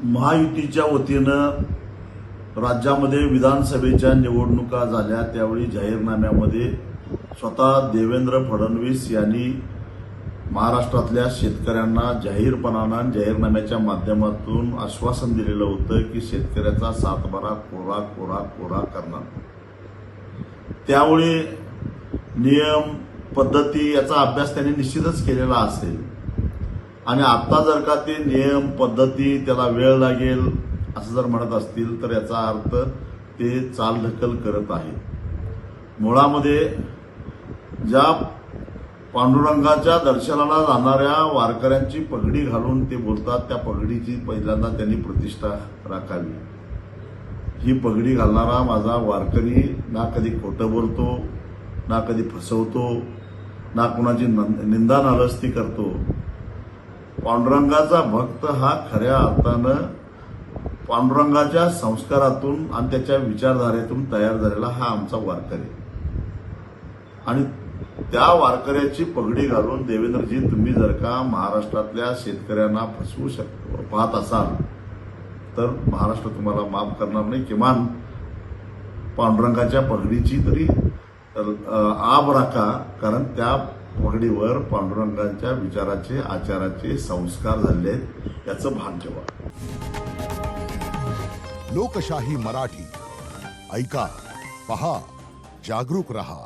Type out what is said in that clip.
महायुतीच्या वतीनं राज्यामध्ये विधानसभेच्या निवडणुका झाल्या त्यावेळी जाहीरनाम्यामध्ये स्वतः देवेंद्र फडणवीस यांनी महाराष्ट्रातल्या शेतकऱ्यांना जाहीरपणानं जाहीरनाम्याच्या माध्यमातून आश्वासन दिलेलं होतं की शेतकऱ्याचा सातबारा कोरा कोरा कोरा करणार। त्यावेळी नियम पद्धती याचा अभ्यास त्यांनी निश्चितच केलेला असेल आणि आता जर का ते नियम पद्धती त्याला वेळ लागेल असं जर म्हणत असतील तर याचा अर्थ ते चालढकल करत आहेत। मुळामध्ये ज्या पांडुरंगाच्या दर्शनाला जाणाऱ्या वारकऱ्यांची पगडी घालून ते बोलतात त्या पगडीची पहिल्यांदा त्यांनी प्रतिष्ठा राखावी। ही पगडी घालणारा माझा वारकरी ना कधी खोटं बोलतो, ना कधी फसवतो, ना कुणाची निंदा नालस्ती करतो। पांडुरंगाचा भक्त हा खऱ्या अर्थानं पांडुरंगाच्या संस्कारातून आणि त्याच्या विचारधारेतून तयार झालेला हा आमचा वारकरी आणि त्या वारकऱ्याची पगडी घालून देवेंद्रजी तुम्ही जर का महाराष्ट्रातल्या शेतकऱ्यांना फसवू पाहत असाल तर महाराष्ट्र तुम्हाला माफ करणार नाही। किमान पांडुरंगाच्या पगडीची तरी आब राखा, कारण त्या पगडीवर पांडुरंगाच्या विचाराचे आचाराचे संस्कार झाले आहेत याचं भान ठेवा। लोकशाही मराठी ऐका, पहा, जागरूक रहा।